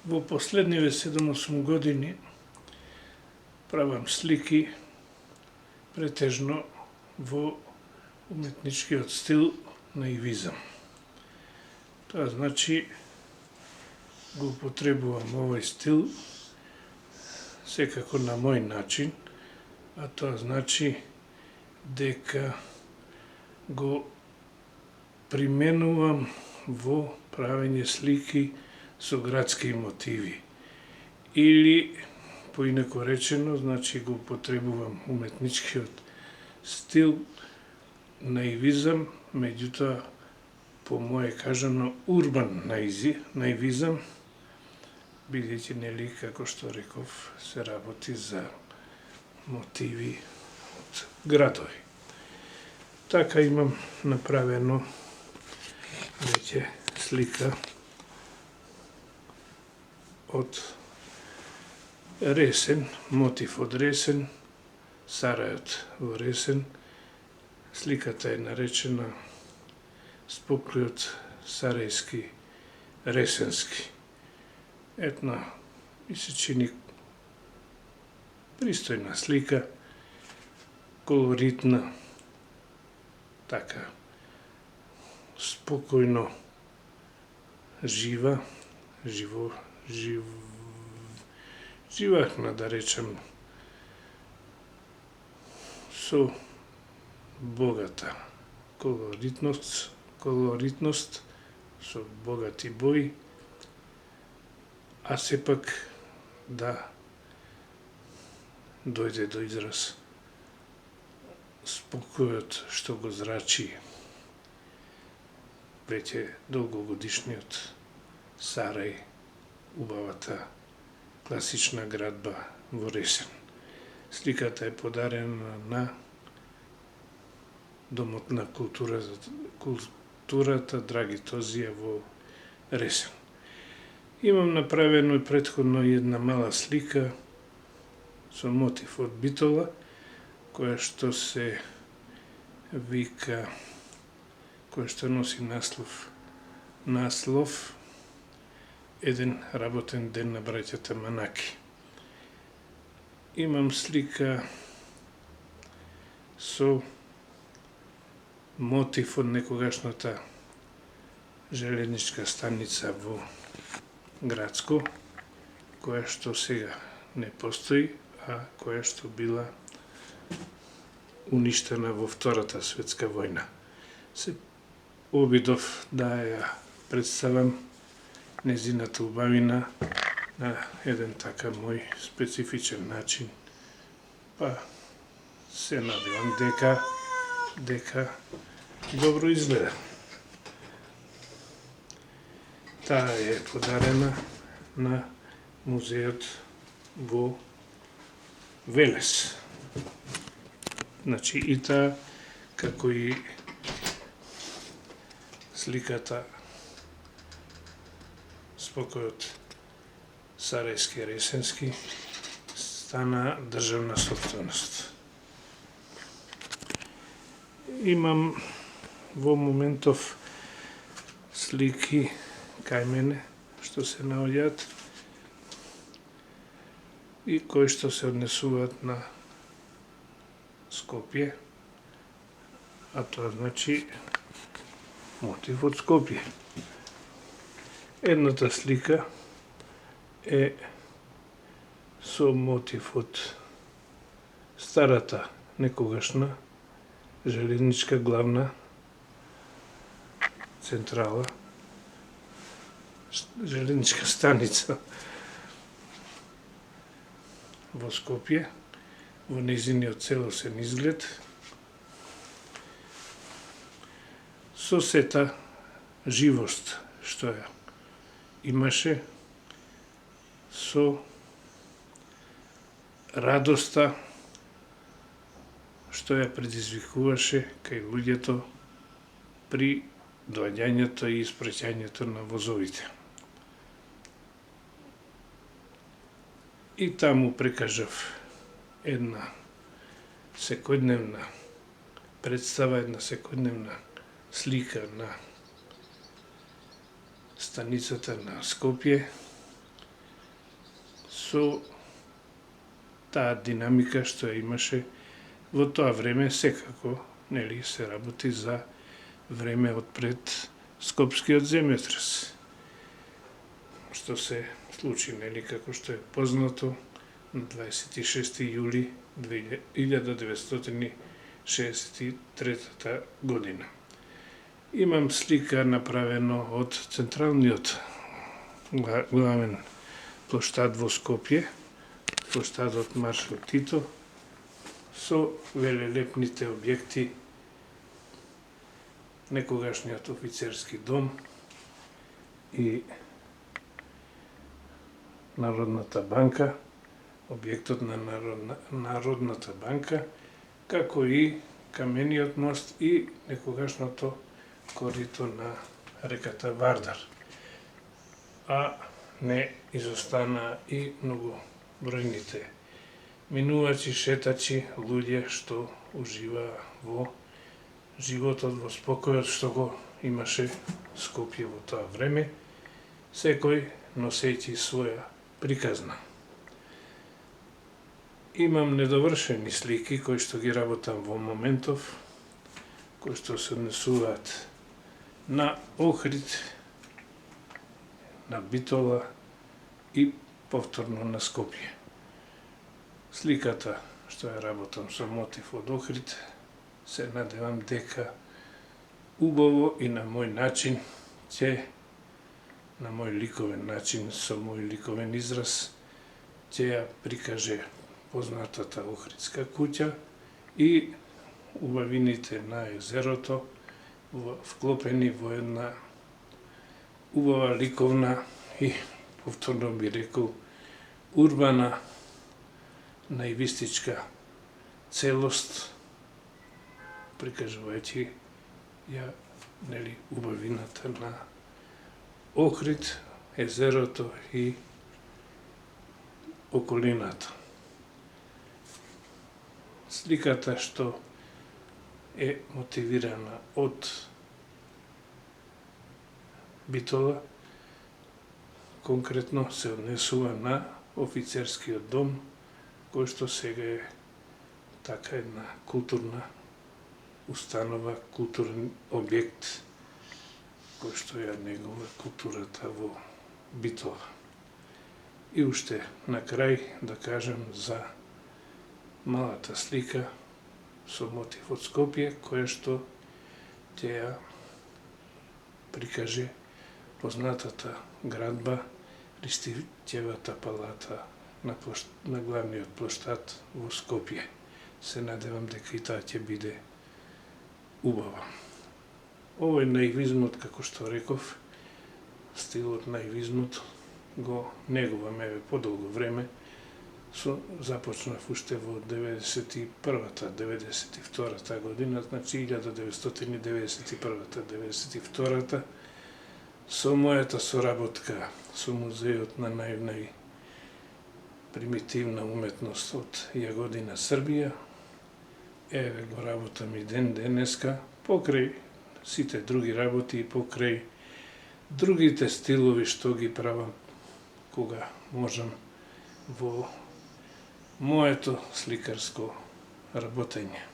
Во последниве 7-8 години правам слики претежно во уметничкиот стил наивизам. Тоа значи го употребувам овој стил секако на мој начин, а тоа значи дека го применувам во правење слики со градски мотиви. Или, поинаку речено, значи го употребувам уметничкиот стил наивизам, меѓутоа, по моје кажано, урбан наивизам, бидејќи, нели, како што реков, се работи за мотиви од градови. Така имам направено веќе слика од Ресен, мотив од Ресен, Сарајот во Ресен. Сликата е наречена Спокојот сарајски ресенски. Една ми се чини пристојна слика, колоритна, така, спокојно живахна, да речем, со богата колоритност, со богати бои, а сепак да дојде до израз спокојот што го зрачи веќе долгогодишниот Сарај, убавата класична градба во Ресен. Сликата е подарена на Домот на културата Драги Тозија во Ресен. Имам направено и претходно една мала слика со мотив од Битола, која што се вика, која што носи наслов Еден работен ден на браќата Манаки. Имам слика со мотив од некогашната железничка станица во Градско, која што сега не постои, а која што била уништена во Втората светска војна. Се обидов да ја представам незината убавина на еден така мој специфичен начин, па се надевам дека добро изгледа. Таа е подарена на музеот во Велес. Значи и таа, како и сликата Спокојот сарајски ресенски, стана државна собственост. Имам во моментов слики кај мене што се наоѓаат и кои што се однесуваат на Скопје, а тоа значи мотив од Скопје. Едната слика е со мотив од старата некогашна железничка главна централа, железничка станица во Скопје, во нејзиниот целосен изглед, со сета живост што ја имаше, со радоста што ја предизвикуваше кај луѓето при доаѓањето и испраќањето на возовите. И таму прикажав една секојдневна представа, една секојдневна слика на станицата на Скопје, со таа динамика што ја имаше во тоа време. Секако, нели, се работи за време од пред Скопскиот земјотрес, што се случи, нели, како што е познато, на 26. јули 1963 година. Имам слика направено од централниот главен плоштад во Скопје, плоштадот Маршал Тито, со велелепните објекти, некогашниот офицерски дом и Народната банка, објектот на Народната банка, како и камениот мост и некогашното корито на реката Вардар. А не изостана и многу бројните минувачи, шетачи, луѓе што уживаа во животот, во спокојот што го имаше Скопје во тоа време, секој носејќи своја приказна. Имам недовршени слики кои што ги работам во моментов, кои што се однесуваат на Охрид, на Битола и повторно на Скопје. Сликата што ја работам со мотив од Охрид, се надевам дека убаво и на мој начин на мој ликовен начин, со мој ликовен израз, ќе ја прикаже познатата Охридска куќа и убавините на езерото, вклопени во една убава ликовна и, повторно би рекол, урбана наивистичка целост, прикажувајќи ја, нели, убавината на Охрид, езерото и околината. Сликата што е мотивирана од Битола, конкретно се однесува на офицерскиот дом, кој што сега е така една културна установа, културен објект, кој што ја негува културата во Битола. И уште на крај да кажам за малата слика со мотив од Скопје, која што ќе ја прикаже познатата градба, Ристичевата палата на главниот плоштад во Скопје. Се надевам дека и таа ќе биде убава. Овој наивизмот, како што реков, стилот наивизмот го негувам еве подолго време. Започнав уште во 91-92 година, значи 1991-92, со мојата соработка со Музеот на најпримитивна уметност од Јагодина, Србија. Еве го работам и ден денеска, покрај сите други работи и покрај другите стилови што ги правам кога можам во моето сликарско работење.